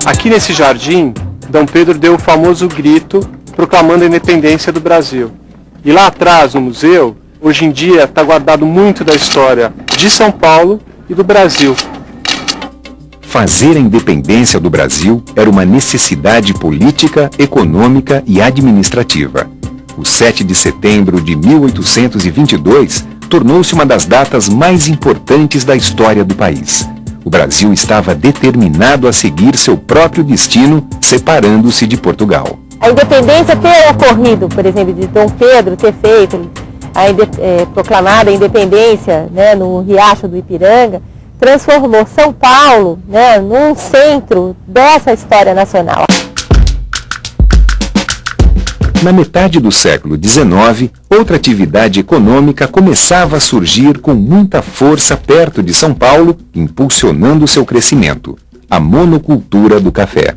Aqui nesse jardim, Dom Pedro deu o famoso grito proclamando a independência do Brasil. E lá atrás, no museu, hoje em dia está guardado muito da história de São Paulo e do Brasil. Fazer a independência do Brasil era uma necessidade política, econômica e administrativa. O 7 de setembro de 1822 tornou-se uma das datas mais importantes da história do país. O Brasil estava determinado a seguir seu próprio destino, separando-se de Portugal. A independência ter ocorrido, por exemplo, de Dom Pedro ter feito proclamada a independência, né, no Riacho do Ipiranga, transformou São Paulo, né, num centro dessa história nacional. Na metade do século XIX, outra atividade econômica começava a surgir com muita força perto de São Paulo, impulsionando seu crescimento: a monocultura do café.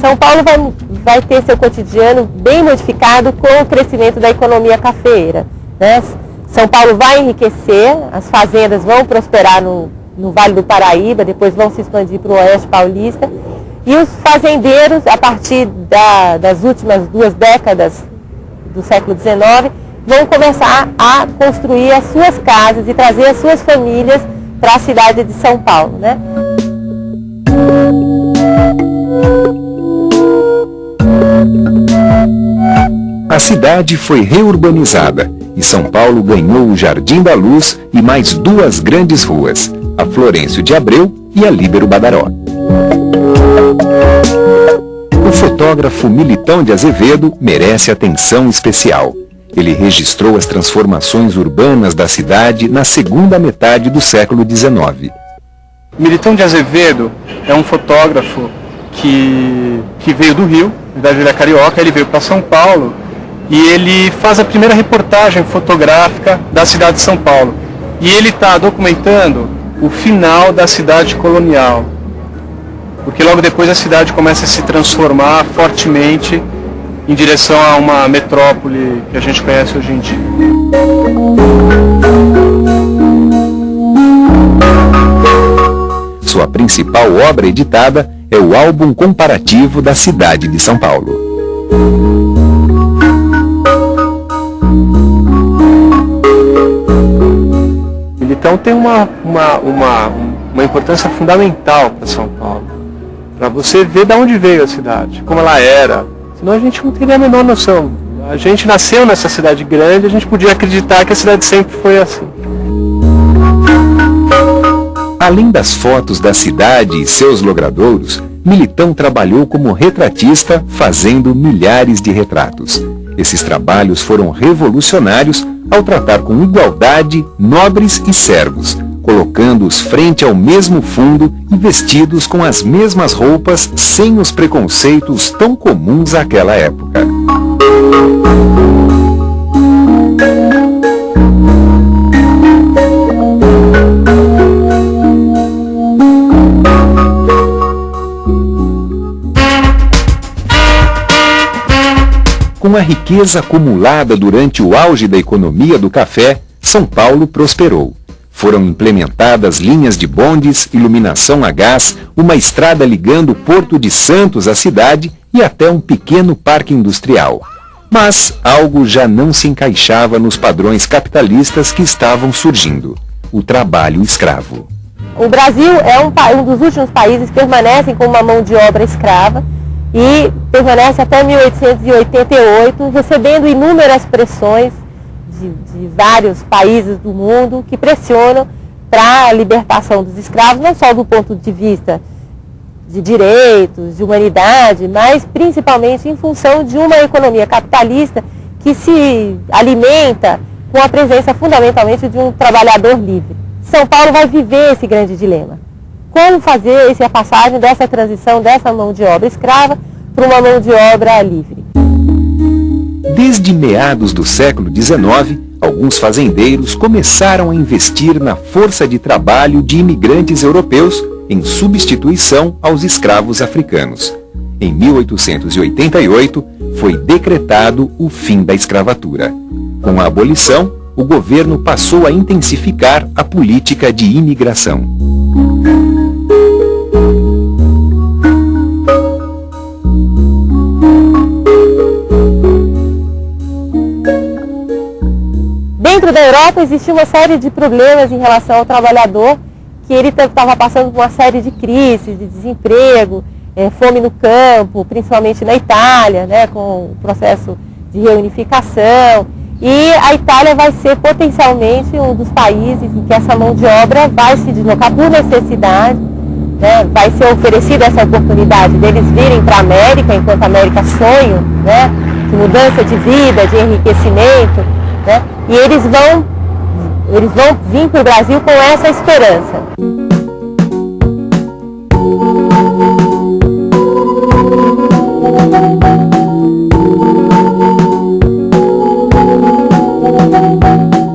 São Paulo vai ter seu cotidiano bem modificado com o crescimento da economia cafeeira, né? São Paulo vai enriquecer, as fazendas vão prosperar no Vale do Paraíba, depois vão se expandir para o Oeste Paulista, e os fazendeiros, a partir das últimas 2 décadas do século XIX, vão começar a construir as suas casas e trazer as suas famílias para a cidade de São Paulo, né? A cidade foi reurbanizada e São Paulo ganhou o Jardim da Luz e mais 2 grandes ruas, a Florencio de Abreu e a Líbero Badaró. O fotógrafo Militão de Azevedo merece atenção especial. Ele registrou as transformações urbanas da cidade na segunda metade do século XIX. Militão de Azevedo é um fotógrafo que veio do Rio, na verdade ele é carioca, ele veio para São Paulo e ele faz a primeira reportagem fotográfica da cidade de São Paulo. E ele está documentando o final da cidade colonial, porque logo depois a cidade começa a se transformar fortemente em direção a uma metrópole que a gente conhece hoje em dia. Sua principal obra editada é o álbum comparativo da cidade de São Paulo. Então tem uma importância fundamental para São Paulo, para você ver de onde veio a cidade, como ela era, senão a gente não teria a menor noção. A gente nasceu nessa cidade grande, a gente podia acreditar que a cidade sempre foi assim. Além das fotos da cidade e seus logradouros, Militão trabalhou como retratista, fazendo milhares de retratos. Esses trabalhos foram revolucionários ao tratar com igualdade nobres e servos, colocando-os frente ao mesmo fundo e vestidos com as mesmas roupas, sem os preconceitos tão comuns àquela época. Com a riqueza acumulada durante o auge da economia do café, São Paulo prosperou. Foram implementadas linhas de bondes, iluminação a gás, uma estrada ligando o Porto de Santos à cidade e até um pequeno parque industrial. Mas algo já não se encaixava nos padrões capitalistas que estavam surgindo: o trabalho escravo. O Brasil é um dos últimos países que permanecem com uma mão de obra escrava, e permanece até 1888, recebendo inúmeras pressões de vários países do mundo que pressionam para a libertação dos escravos, não só do ponto de vista de direitos, de humanidade, mas principalmente em função de uma economia capitalista que se alimenta com a presença fundamentalmente de um trabalhador livre. São Paulo vai viver esse grande dilema. Como fazer a passagem dessa transição, dessa mão de obra escrava para uma mão de obra livre? Desde meados do século XIX, alguns fazendeiros começaram a investir na força de trabalho de imigrantes europeus em substituição aos escravos africanos. Em 1888, foi decretado o fim da escravatura. Com a abolição, o governo passou a intensificar a política de imigração. Dentro da Europa existia uma série de problemas em relação ao trabalhador, que ele estava passando por uma série de crises, de desemprego, fome no campo, principalmente na Itália, né, com o processo de reunificação. E a Itália vai ser potencialmente um dos países em que essa mão de obra vai se deslocar por necessidade, né, vai ser oferecida essa oportunidade deles virem para a América, enquanto a América sonho, né, de mudança de vida, de enriquecimento, né, e eles vão vir para o Brasil com essa esperança.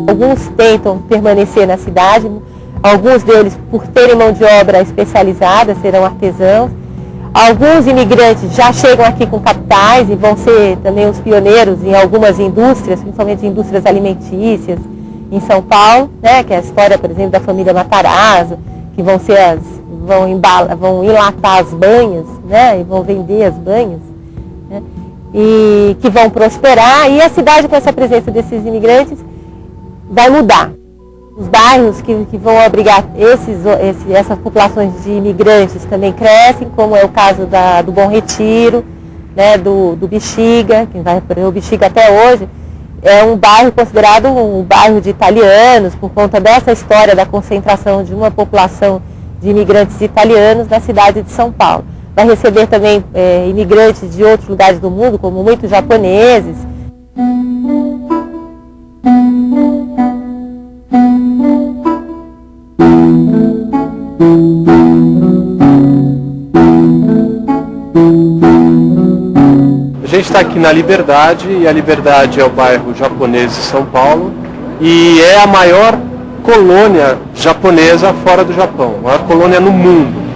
Alguns tentam permanecer na cidade, alguns deles, por terem mão de obra especializada, serão artesãos. Alguns imigrantes já chegam aqui com capitais e vão ser também os pioneiros em algumas indústrias, principalmente indústrias alimentícias, em São Paulo, né, que é a história, por exemplo, da família Matarazzo, que vão enlatar as banhas, né, e vão vender as banhas, né, e que vão prosperar. E a cidade, com essa presença desses imigrantes, vai mudar. Os bairros que vão abrigar essas populações de imigrantes também crescem, como é o caso do Bom Retiro, né, do Bexiga, que vai para o Bexiga até hoje. É um bairro considerado um bairro de italianos, por conta dessa história da concentração de uma população de imigrantes italianos na cidade de São Paulo. Vai receber também imigrantes de outros lugares do mundo, como muitos japoneses. A gente está aqui na Liberdade, e a Liberdade é o bairro japonês de São Paulo, e é a maior colônia japonesa fora do Japão, a maior colônia no mundo.